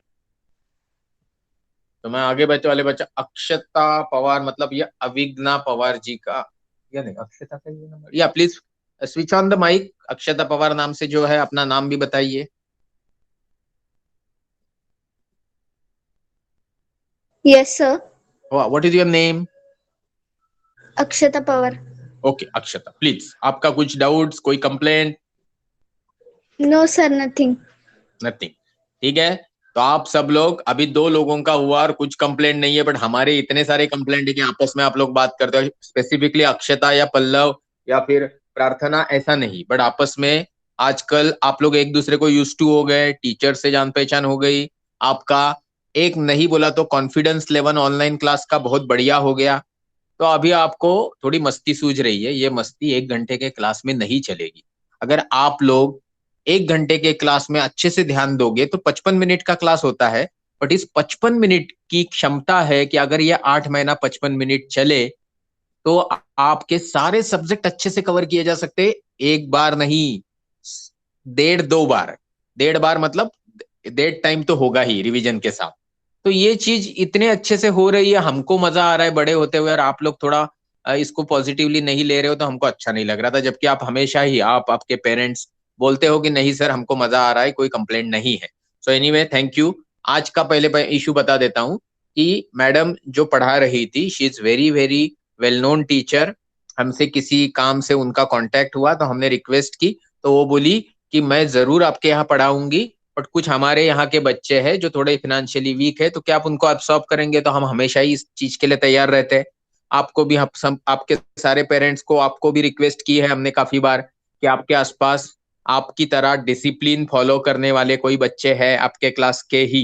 तो मैं आगे बच्चे वाले बच्चा अक्षता पवार, मतलब ये अविग्ना पवार जी का, या नहीं अक्षता का ये नंबर, या please switch on the mic. Akshata Pawar नाम से जो है अपना नाम भी बताइए। Yes, sir. What is your name? Akshata Pawar. Okay Akshata, please आपका कुछ डाउट्स, कोई complaint? No, sir, nothing. Nothing, ठीक है। तो आप सब लोग, अभी 2 लोगों का हुआ और कुछ कंप्लेंट नहीं है, बट हमारे इतने सारे कंप्लेंट है कि आपस में आप लोग बात करते हो, स्पेसिफिकली अक्षता या पल्लव या फिर प्रार्थना, ऐसा नहीं, बट आपस में आजकल आप लोग एक दूसरे को यूज टू हो गए, टीचर से जान पहचान हो गई, आपका एक नहीं बोला तो कॉन्फिडेंस लेवल ऑनलाइन क्लास का बहुत बढ़िया हो गया। तो अभी आपको थोड़ी मस्ती सूझ रही है, ये मस्ती 1 घंटे के क्लास में नहीं चलेगी। अगर आप लोग 1 घंटे के क्लास में अच्छे से ध्यान दोगे तो 55 मिनट का क्लास होता है, बट इस 55 मिनट की क्षमता है कि अगर ये 8 महीना 55 मिनट चले तो आपके सारे सब्जेक्ट अच्छे से कवर किए जा सकते। एक बार नहीं, 1.5-2 बार, 1.5 बार मतलब 1.5 टाइम तो होगा ही रिवीजन के साथ। तो ये चीज इतने अच्छे से हो रही है, हमको मजा आ रहा है बड़े होते हुए, और आप लोग थोड़ा इसको पॉजिटिवली नहीं ले रहे हो, तो हमको अच्छा नहीं लग रहा था। जबकि आप हमेशा ही, आप आपके पेरेंट्स बोलते हो कि नहीं सर हमको मजा आ रहा है, कोई कंप्लेंट नहीं है। So anyway thank you. आज का पहले इशू बता देता हूँ कि मैडम जो पढ़ा रही थी, she is very very well known teacher. हमसे किसी काम से उनका कांटेक्ट हुआ तो हमने रिक्वेस्ट की, तो वो बोली कि मैं जरूर आपके यहाँ पढ़ाऊंगी, बट कुछ हमारे यहाँ के बच्चे हैं जो थोड़े फाइनेंशियली वीक है, तो क्या आप उनको अब्सॉर्ब करेंगे? तो हम हमेशा ही इस चीज के लिए तैयार रहते हैं। आपको भी, हम सब आपके सारे पेरेंट्स को, आपको भी रिक्वेस्ट की है हमने काफी बार कि आपके आसपास आपकी तरह डिसिप्लिन फॉलो करने वाले कोई बच्चे हैं आपके क्लास के ही,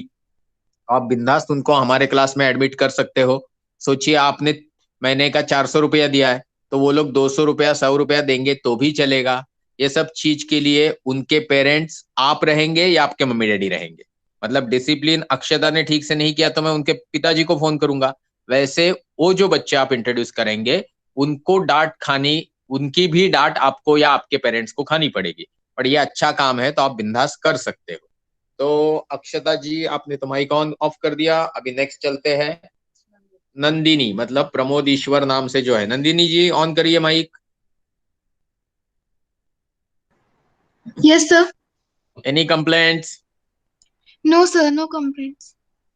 आप बिंदास उनको हमारे क्लास में एडमिट कर सकते हो। सोचिए, आपने महीने का 400 रुपया दिया है, तो वो लोग 200 रुपया 100 रुपया देंगे तो भी चलेगा। ये सब चीज के लिए उनके पेरेंट्स आप रहेंगे या आपके मम्मी डैडी रहेंगे? मतलब डिसिप्लिन अक्षता ने ठीक से नहीं किया तो मैं उनके पिताजी को फोन करूंगा। वैसे वो जो बच्चे आप इंट्रोड्यूस करेंगे, उनको डांट खानी, उनकी भी डांट आपको या आपके पेरेंट्स को खानी पड़ेगी। पर ये अच्छा काम है तो आप बिंदास कर सकते हो। तो अक्षता जी, आपने तो माइक ऑन ऑफ कर दिया। अभी नेक्स्ट चलते हैं नंदिनी, मतलब प्रमोद ईश्वर नाम से जो है। नंदिनी जी, ऑन करिए mike. Yes, sir. Any complaints? No, sir. No complaints.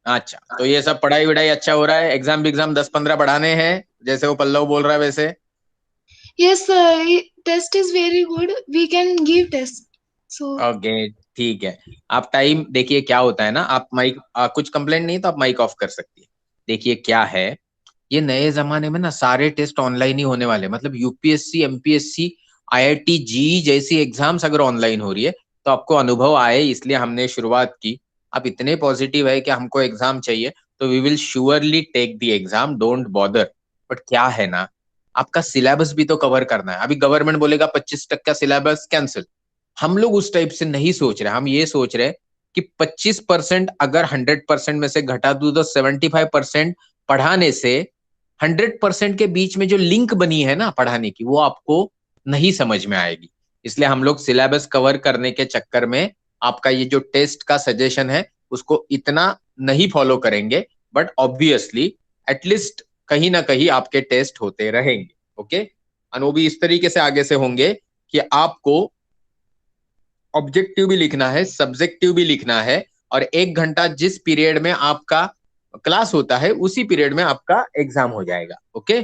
अच्छा, तो ये सब पढ़ाई वढ़ाई अच्छा हो रहा है? एग्जाम 10-15 बढ़ाने हैं जैसे वो पल्लव बोल रहा है वैसे? Yes, sir. Test is very good. We can give test. So, okay, ठीक है। आप टाइम देखिए, क्या होता है ना, आप माइक कुछ कंप्लेंट नहीं तो आप माइक ऑफ कर सकती है। देखिए क्या है, ये नए जमाने में ना सारे टेस्ट ऑनलाइन ही होने वाले, मतलब यूपीएससी, एमपीएससी, आईआईटी जी जैसी एग्जाम्स अगर ऑनलाइन हो रही है तो आपको अनुभव आए, इसलिए हमने शुरुआत की। आप इतने पॉजिटिव है कि हमको एग्जाम चाहिए, तो we will surely take the exam, don't bother. But क्या है ना, आपका सिलेबस भी तो कवर करना है। अभी गवर्नमेंट बोलेगा 25% सिलेबस कैंसिल, हम लोग उस टाइप से नहीं सोच रहे। हम ये सोच रहे कि 25% अगर 100% में से घटा दूं तो 75% पढ़ाने से 100% के बीच में जो लिंक बनी है ना पढ़ाने की, वो आपको नहीं समझ में आएगी। इसलिए हम लोग सिलेबस कवर करने के चक्कर में आपका ये जो टेस्ट का सजेशन है उसको इतना नहीं फॉलो करेंगे, बट ऑब्वियसली एटलीस्ट कहीं ना कहीं आपके टेस्ट होते रहेंगे। ओके, और वो भी इस तरीके से आगे से होंगे कि आपको ऑब्जेक्टिव भी लिखना है, सब्जेक्टिव भी लिखना है, और 1 घंटा जिस पीरियड में आपका क्लास होता है उसी पीरियड में आपका एग्जाम हो जाएगा। Okay,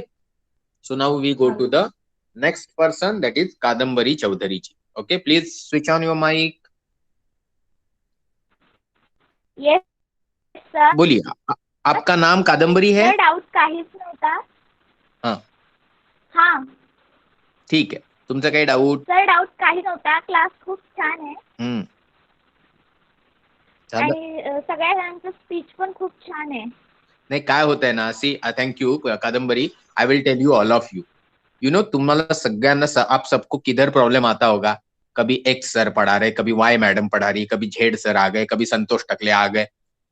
so now we go to the next person, that is Kadambari Chaudhary ji. Okay, please switch on your mike. Yes sir. बोलिए, आपका नाम कादम्बरी है? सर डाऊट काहीच नव्हता. हाँ, हां ठीक आहे, तुमचा काही डाऊट? सर डाऊट काही नव्हता. क्लास खूप छान आहे झालं? आणि सगळ्या जणांचं स्पीच पण खूप छान आहे. नाही, काय होत आहे ना, see, thank you Kadambari, I will tell you all of you. You know, तुम्हाला सगळ्यांना आप सबको किधर प्रॉब्लम आता होगा, कभी एक्स सर पढ़ा रहे, कभी वाई मैडम पढ़ा रही, कभी जेड सर आ गए, कभी संतोष टकले आ गए,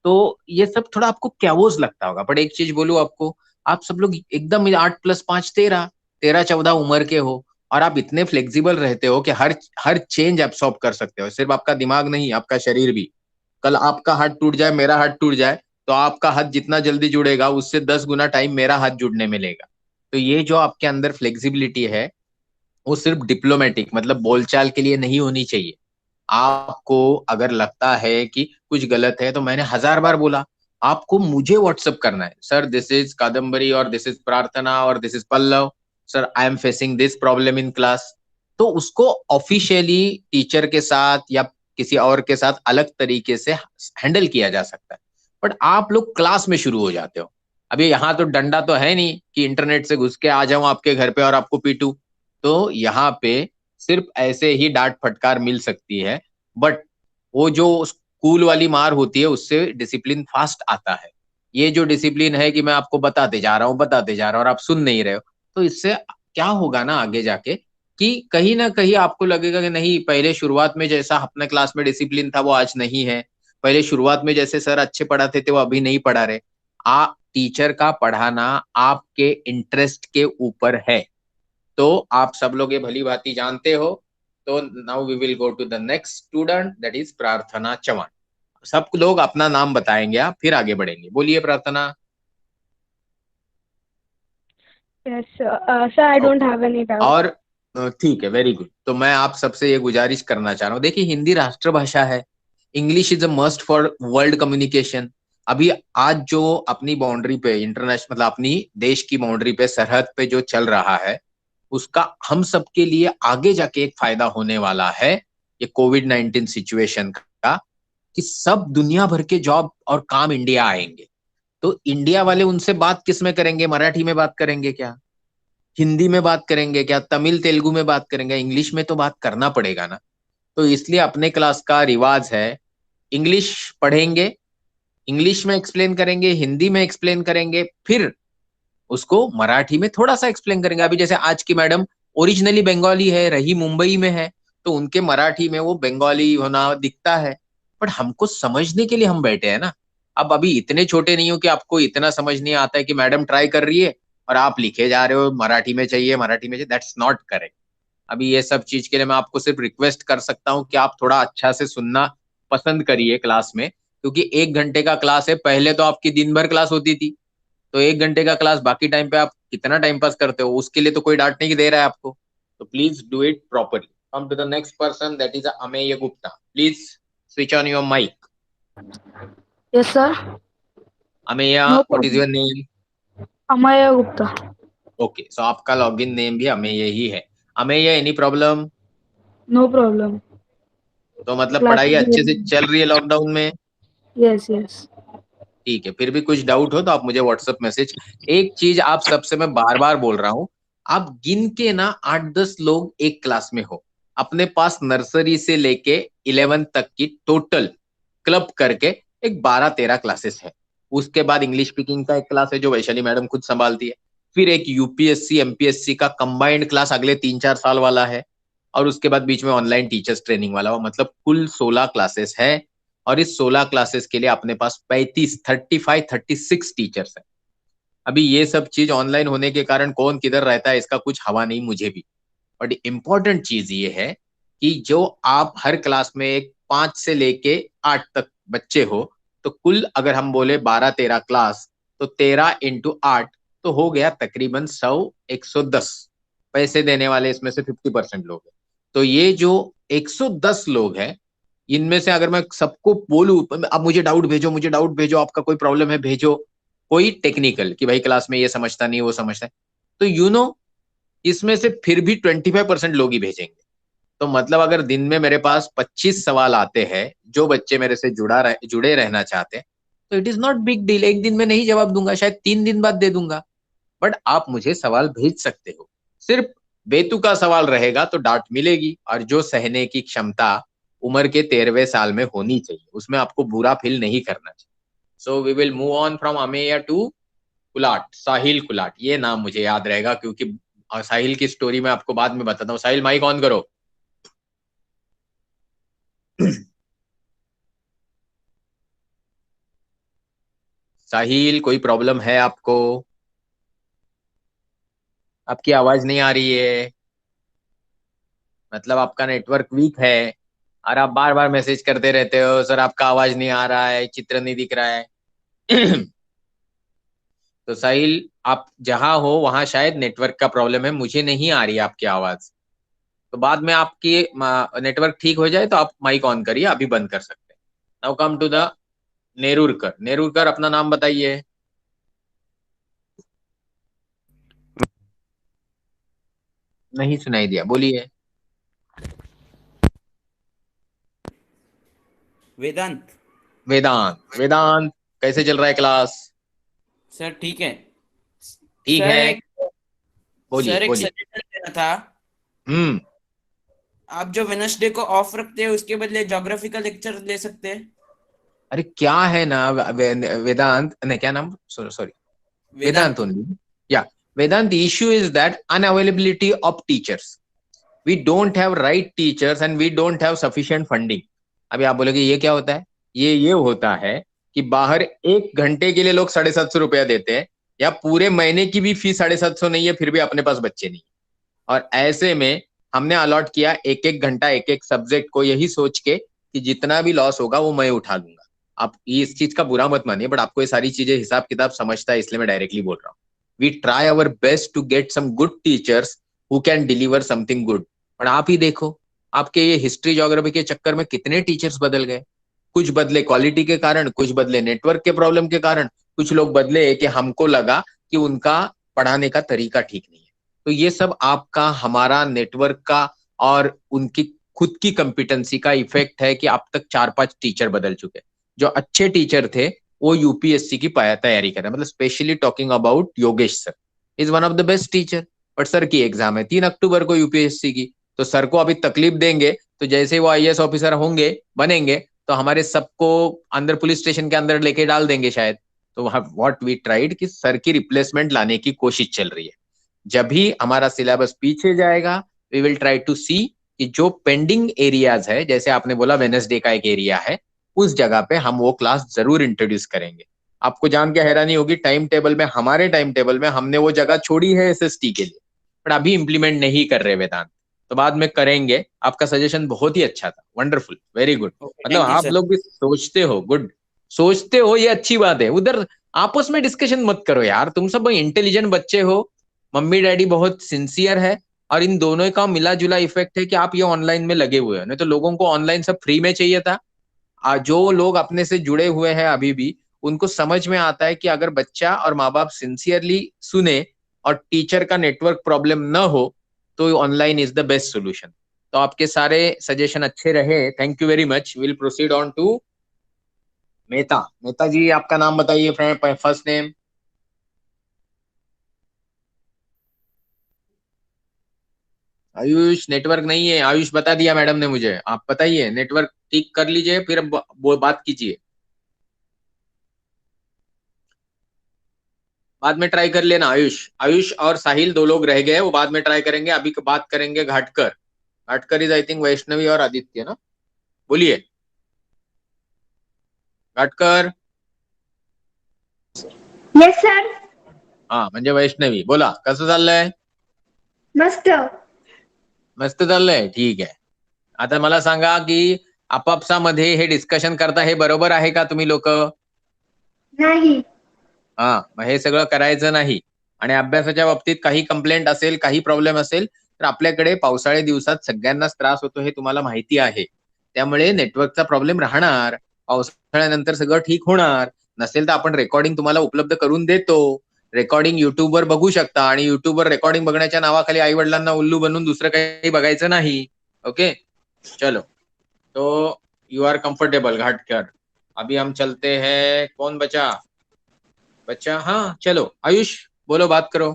तो ये सब थोड़ा आपको क्यावोज लगता होगा। बट एक चीज बोलूं आपको, आप सब लोग एकदम 8+5 13 13-14 उम्र के हो, और आप इतने फ्लेक्सिबल रहते हो कि हर चेंज एब्सॉर्ब कर सकते हो। सिर्फ आपका दिमाग नहीं, आपका शरीर भी। कल आपका हाथ टूट जाए, मेरा हाथ टूट जाए, तो आपका हाथ जितना जल्दी जुड़ेगा उससे 10 गुना टाइम मेरा हाथ जुड़ने में लेगा। तो ये जो आपके अंदर फ्लेक्सिबिलिटी है वो सिर्फ डिप्लोमेटिक, मतलब बोलचाल के लिए नहीं होनी चाहिए। आपको अगर लगता है कि कुछ गलत है, तो मैंने 1000 बार बोला, आपको मुझे व्हाट्सएप करना है, सर दिस इज कादम्बरी और दिस इज प्रार्थना और this is Pallav, sir I am facing this problem in class. तो उसको ऑफिशियली टीचर के साथ या किसी और के साथ अलग तरीके से हैंडल किया जा सकता है। बट आप लोग क्लास में शुरू हो जाते हो। अभी यहाँ तो डंडा तो है नहीं कि इंटरनेट से घुस के आ जाऊं आपके घर पे और आपको पीटूं। तो यहाँ पे सिर्फ ऐसे ही डांट फटकार मिल सकती है, बट वो जो स्कूल वाली मार होती है उससे डिसिप्लिन फास्ट आता है। ये जो डिसिप्लिन है कि मैं आपको बताते जा रहा हूँ और आप सुन नहीं रहे हो, तो इससे क्या होगा ना आगे जाके, कि कहीं ना कहीं आपको लगेगा कि नहीं, पहले शुरुआत में जैसा अपने क्लास में डिसिप्लिन था वो आज नहीं है, पहले शुरुआत में जैसे सर अच्छे पढ़ाते थे वो अभी नहीं पढ़ा रहे। टीचर का पढ़ाना आपके इंटरेस्ट के ऊपर है, तो आप सब लोग ये भली भांति जानते हो। तो now we will go to the next student, that is Prarthana Chauhan. सब लोग अपना नाम बताएंगे, आप फिर आगे बढ़ेंगे। बोलिए प्रार्थना। Yes, sir. Sir, I don't have any doubt. और ठीक है, वेरी गुड। तो मैं आप सबसे ये गुजारिश करना चाह रहा हूँ, देखिए हिंदी राष्ट्रभाषा है, English is a must for world communication. अभी आज जो अपनी बाउंड्री पे इंटरनेशनल, मतलब अपनी देश की बाउंड्री पे, सरहद पे जो चल रहा है, उसका हम सबके लिए आगे जाके एक फायदा होने वाला है, ये कोविड-19 सिचुएशन का। कि सब दुनिया भर के जॉब और काम इंडिया आएंगे, तो इंडिया वाले उनसे बात किस में करेंगे? मराठी में बात करेंगे क्या? हिंदी में बात करेंगे क्या? तमिल तेलुगु में बात करेंगे? इंग्लिश में तो बात करना पड़ेगा ना। तो इसलिए अपने क्लास का रिवाज है, इंग्लिश पढ़ेंगे, इंग्लिश में एक्सप्लेन करेंगे, हिंदी में एक्सप्लेन करेंगे, फिर उसको मराठी में थोड़ा सा एक्सप्लेन करेंगे। अभी जैसे आज की मैडम ओरिजिनली बंगाली है, रही मुंबई में है, तो उनके मराठी में वो बंगाली होना दिखता है, बट हमको समझने के लिए हम बैठे हैं ना। अब अभी इतने छोटे नहीं हो कि आपको इतना समझ नहीं आता है कि मैडम ट्राई कर रही है और आप लिखे जा रहे हो मराठी में चाहिए, मराठी में चाहिए। That's not correct. अभी ये सब चीज के लिए मैं आपको सिर्फ रिक्वेस्ट कर सकता हूँ कि आप थोड़ा अच्छा से सुनना पसंद करिए क्लास में, क्योंकि 1 घंटे का क्लास है। पहले तो आपकी दिन भर क्लास होती थी, तो 1 घंटे का क्लास, बाकी टाइम पे आप कितना टाइम पास करते हो, उसके लिए तो कोई डांटने की दे रहा है आपको। तो please do it properly. Come to the next person, that is Amey Gupta. Please switch on your mic. Yes, sir. Amey, No what is problem. Your name? Amaya Gupta. Okay, so आपका लॉगिन नेम भी अमेय ही है। Amey, any problem? No problem. तो मतलब Class पढ़ाई is अच्छे से very. चल रही है लॉकडाउन में? Yes, yes. ठीक है, फिर भी कुछ डाउट हो तो आप मुझे व्हाट्सएप मैसेज। एक चीज आप सबसे मैं बार बार बोल रहा हूँ, आप गिन के ना 8-10 लोग एक क्लास में हो। अपने पास नर्सरी से लेके 11 तक की टोटल क्लब करके एक 12-13 क्लासेस है। उसके बाद इंग्लिश स्पीकिंग का एक क्लास है जो वैशाली मैडम खुद संभालती है। फिर एक यूपीएससी एमपीएससी का कंबाइंड क्लास अगले 3-4 साल वाला है। और उसके बाद बीच में ऑनलाइन टीचर्स ट्रेनिंग वाला हो, मतलब कुल 16 क्लासेस है। और इस 16 क्लासेस के लिए अपने पास 36 टीचर्स है। अभी ये सब चीज ऑनलाइन होने के कारण कौन किधर रहता है इसका कुछ हवा नहीं मुझे भी। बट इम्पोर्टेंट चीज ये है कि जो आप हर क्लास में एक 5 से लेके 8 तक बच्चे हो, तो कुल अगर हम बोले 12-13 क्लास, तो 13 × 8 तो हो गया तकरीबन 100-110। पैसे देने वाले इसमें से 50% लोग हैं। तो ये जो 110 लोग हैं, इनमें से अगर मैं सबको बोलूं अब मुझे डाउट भेजो, मुझे डाउट भेजो, आपका कोई प्रॉब्लम है भेजो, कोई टेक्निकल कि भाई क्लास में ये समझता नहीं वो समझता है, तो इसमें से फिर भी 25% लोग ही भेजेंगे। तो मतलब अगर दिन में मेरे पास 25 सवाल आते हैं, जो बच्चे मेरे से जुड़े रहना चाहते हैं, तो it is not big deal. एक दिन में नहीं जवाब दूंगा, शायद 3 दिन बाद दे दूंगा, बट आप मुझे सवाल भेज सकते हो। सिर्फ बेतुका सवाल रहेगा तो डांट मिलेगी, और जो सहने की क्षमता उम्र के 13वें साल में होनी चाहिए, उसमें आपको बुरा फील नहीं करना चाहिए। So we will move on from Amey to Kulat, Sahil Kulat. ये नाम मुझे याद रहेगा क्योंकि साहिल की स्टोरी मैं आपको बाद में बताता हूँ। साहिल, माइक ऑन करो। साहिल, कोई प्रॉब्लम है आपको? आपकी आवाज नहीं आ रही है, मतलब आपका नेटवर्क वीक है। और आप बार बार मैसेज करते रहते हो, सर आपका आवाज नहीं आ रहा है, चित्र नहीं दिख रहा है। तो साहिल, आप जहां हो वहां शायद नेटवर्क का प्रॉब्लम है, मुझे नहीं आ रही है आपकी आवाज। तो बाद में आपकी नेटवर्क ठीक हो जाए तो आप माइक ऑन करिए, अभी बंद कर सकते हैं। Now come to the Nerurkar. Nerurkar, अपना नाम बताइए। नहीं सुनाई दिया, बोलिए। वेदांत। वेदांत। वेदांत, कैसे चल रहा है क्लास? सर ठीक है। ठीक सर है, एक बोलिए सर एक बोलिए। सजेशन देना था। हम्म। आप जो वेडनेसडे को ऑफ रखते हैं उसके बदले ज्योग्राफी का लेक्चर ले सकते हैं। अरे क्या है ना, वेदांत नहीं, क्या नाम, सॉरी, वेदांत वेदांत। ओनली। या वेदांत, the issue is that unavailability of teachers. We don't have right teachers and we don't have sufficient funding. अभी आप बोलोगे ये क्या होता है? ये होता है कि बाहर 1 घंटे के लिए लोग 750 रुपया देते हैं, या पूरे महीने की भी फीस 750 नहीं है, फिर भी अपने पास बच्चे नहीं। और ऐसे में हमने अलॉट किया 1-1 घंटा एक एक सब्जेक्ट को, यही सोच के कि जितना भी लॉस होगा वो मैं उठा लूंगा। आप इस चीज का बुरा मत मानिए, बट आपको ये सारी चीजें हिसाब किताब समझता है, इसलिए मैं डायरेक्टली बोल रहा हूँ। We try our best to get some good teachers who can deliver something good. पर आप ही देखो, आपके ये हिस्ट्री ज्योग्राफी के चक्कर में कितने टीचर्स बदल गए। कुछ बदले क्वालिटी के कारण, कुछ बदले नेटवर्क के प्रॉब्लम के कारण, कुछ लोग बदले कि हमको लगा कि उनका पढ़ाने का तरीका ठीक नहीं है। तो ये सब आपका, हमारा, नेटवर्क का और उनकी खुद की कंपिटेंसी का इफेक्ट है कि अब तक 4-5 टीचर बदल चुके। जो अच्छे टीचर थे वो यूपीएससी की तैयारी कर रहे हैं। मतलब specially talking about Yogesh sir is one of the best teacher. But sir की एग्जाम है 3 अक्टूबर को यूपीएससी की, तो सर को अभी तकलीफ देंगे तो जैसे वो आईएएस ऑफिसर होंगे बनेंगे तो हमारे सबको अंदर पुलिस स्टेशन के अंदर लेके डाल देंगे शायद। तो व्हाट वी ट्राइड कि सर की रिप्लेसमेंट लाने की कोशिश चल रही है। जब भी हमारा सिलेबस पीछे जाएगा वी विल ट्राई टू सी कि जो पेंडिंग एरियाज है, जैसे आपने बोला वेडनेसडे का एक एरिया है, उस जगह पे हम वो क्लास जरूर इंट्रोड्यूस करेंगे। आपको जान के हैरानी होगी टाइम टेबल में, हमारे टाइम टेबल में हमने वो जगह छोड़ी है एसएसटी के लिए, बट अभी इंप्लीमेंट नहीं कर रहे वेदांत, तो बाद में करेंगे। आपका सजेशन बहुत ही अच्छा था, वंडरफुल, वेरी गुड। मतलब थैंक यू आप सर। लोग भी सोचते हो, गुड सोचते हो, ये अच्छी बात है। उधर आपस में डिस्कशन मत करो यार, तुम सब इंटेलिजेंट बच्चे हो, मम्मी डैडी बहुत सिंसियर है, और इन दोनों का मिला जुला इफेक्ट है कि आप ये ऑनलाइन में लगे हुए हो। नहीं तो लोगों को ऑनलाइन सब फ्री में चाहिए था। जो लोग अपने से जुड़े हुए हैं अभी भी, उनको समझ में आता है कि अगर बच्चा और माँ बाप सिंसियरली सुने और टीचर का नेटवर्क प्रॉब्लम न हो तो online is the best solution. तो आपके सारे सजेशन अच्छे रहे, thank you very much. Will proceed on to Mehta. Mehta ji आपका नाम बताइए, friend, first name. Ayush network नहीं है, आयुष बता दिया मैडम ने मुझे, आप बताइए नेटवर्क ठीक कर लीजिए फिर वो बात कीजिए, बाद में ट्राई कर लेना। आयुष आयुष और साहिल 2 लोग रह गए, वो बाद में ट्राई करेंगे। अभी बात करेंगे Ghatkar. Ghatkar is I think Vaishnavi और आदित्य ना, बोलिए घाटकर। Yes sir. हा म्हणजे वैष्णवी, बोला कसं चाललंय? मस्त. मस्त चाललंय, ठीक आहे। आता मला सांगा की आपापसामध्ये हे डिस्कशन करता हे बरोबर आहे का तुम्ही लोक? नाही. हा, मग हे सगळं करायचं नाही। आणि अभ्यासाच्या बाबतीत काही कंप्लेंट असेल, काही प्रॉब्लेम असेल तर आपल्याकडे पावसाळी दिवसात सगळ्यांनाच त्रास होतो हे तुम्हाला माहिती आहे। त्यामुळे नेटवर्कचा प्रॉब्लेम राहणार, पावसाळ्यानंतर सगळं ठीक होणार। नसेल तर आपण रेकॉर्डिंग तुम्हाला उपलब्ध करून देतो। रेकॉर्डिंग युट्यूबवर बघू शकता आणि युट्यूबवर रेकॉर्डिंग बघण्याच्या नावाखाली आई वडिलांना उल्लू बनून दुसरं काही बघायचं नाही। ओके चलो, तो यू आर कंफर्टेबल घाटकर। अभी हम चलते हैं, कौन बचा? बच्चा, हाँ चलो आयुष बोलो, बात करो।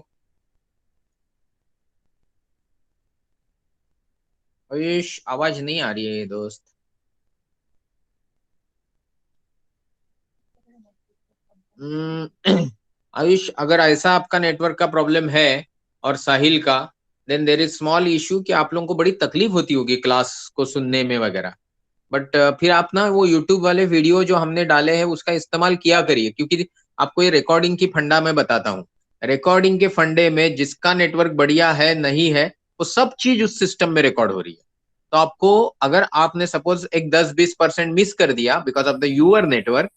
आयुष आवाज नहीं आ रही है दोस्त। आयुष अगर ऐसा आपका नेटवर्क का प्रॉब्लम है और साहिल का, then there is small issue कि आप लोगों को बड़ी तकलीफ होती होगी क्लास को सुनने में वगैरह। बट फिर आप ना वो यूट्यूब वाले वीडियो जो हमने डाले हैं उसका इस्तेमाल किया करिए, क्योंकि आपको ये रिकॉर्डिंग की फंडा मैं बताता हूँ। रिकॉर्डिंग के फंडे में जिसका नेटवर्क बढ़िया है नहीं है, वो सब चीज उस सिस्टम में रिकॉर्ड हो रही है। तो आपको, अगर आपने सपोज एक 10-20% मिस कर दिया because of the your network,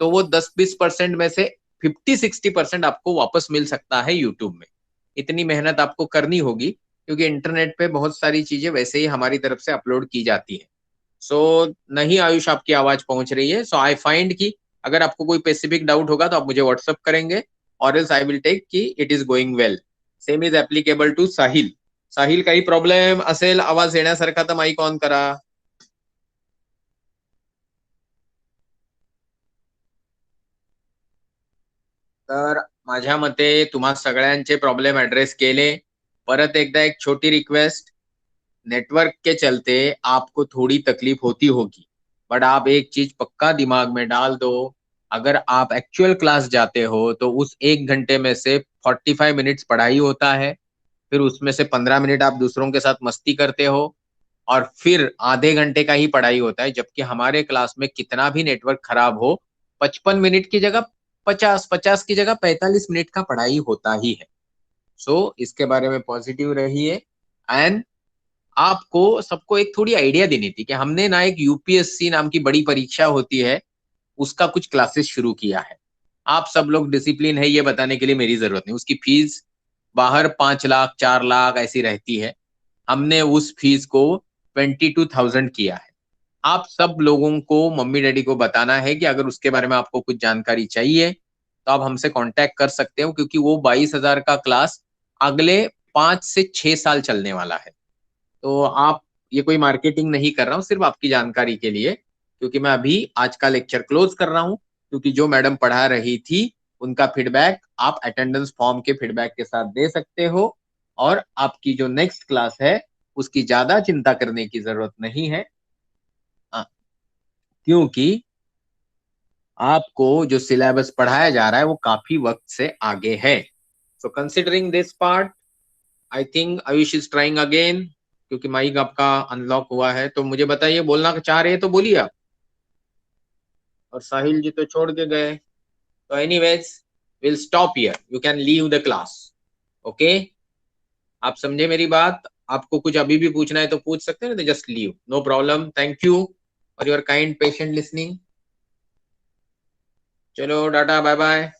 तो वो 10-20% में से 50-60% आपको वापस मिल सकता है यूट्यूब में। इतनी मेहनत आपको करनी होगी, क्योंकि इंटरनेट पे बहुत सारी चीजें वैसे ही हमारी तरफ से अपलोड की जाती है। सो नहीं आयुष आपकी आवाज पहुंच रही है। सो आई फाइंड कि अगर आपको कोई स्पेसिफिक डाउट होगा तो आप मुझे व्हाट्सअप करेंगे, और एल्स आई विल टेक कि it is going well. Same is applicable to Sahil. Sahil काही प्रॉब्लेम असेल आवाज येण्यासारखा तर माईक ऑन करा। तर माझ्या मते तुम्हा सगळ्यांचे प्रॉब्लेम ऍड्रेस केले। परत एकदा एक छोटी रिक्वेस्ट, नेटवर्क के चलते आपको थोड़ी तकलीफ होती होगी, बट आप एक चीज पक्का दिमाग में डाल दो, अगर आप एक्चुअल क्लास जाते हो तो उस 1 घंटे में से 45 मिनट्स पढ़ाई होता है, फिर उसमें से 15 मिनट आप दूसरों के साथ मस्ती करते हो, और फिर आधे घंटे का ही पढ़ाई होता है। जबकि हमारे क्लास में कितना भी नेटवर्क खराब हो, 55 मिनट की जगह 50 की जगह 45 मिनट का पढ़ाई होता ही है। सो इसके बारे में पॉजिटिव रहिए। एंड आपको सबको एक थोड़ी आइडिया देनी थी कि हमने ना एक यूपीएससी नाम की बड़ी परीक्षा होती है, उसका कुछ क्लासेस शुरू किया है। आप सब लोग डिसिप्लिन है ये बताने के लिए मेरी जरूरत नहीं। उसकी फीस बाहर 5 लाख 4 लाख ऐसी रहती है, हमने उस फीस को 22,000 किया है। आप सब लोगों को मम्मी डैडी को बताना है कि अगर उसके बारे में आपको कुछ जानकारी चाहिए तो आप हमसे कांटेक्ट कर सकते हो, क्योंकि वो 22,000 का क्लास अगले 5 से 6 साल चलने वाला है। तो आप ये कोई मार्केटिंग नहीं कर रहा हूँ, सिर्फ आपकी जानकारी के लिए, क्योंकि मैं अभी आज का लेक्चर क्लोज कर रहा हूँ, क्योंकि जो मैडम पढ़ा रही थी उनका फीडबैक आप अटेंडेंस फॉर्म के फीडबैक के साथ दे सकते हो, और आपकी जो नेक्स्ट क्लास है उसकी ज्यादा चिंता करने की जरूरत नहीं है, क्योंकि आपको जो सिलेबस पढ़ाया जा रहा है वो काफी वक्त से आगे है। So considering this part, I think Ayush is trying again, क्योंकि माइक आपका अनलॉक हुआ है। तो मुझे बताइए, बोलना चाह रहे हैं तो बोलिए आप, और साहिल जी तो छोड़ के गए। तो anyways will stop here, you can leave the class. Okay, आप समझे मेरी बात? आपको कुछ अभी भी पूछना है तो पूछ सकते हैं, तो just leave, no problem. Thank you for your kind patient listening. चलो टाटा, बाय बाय।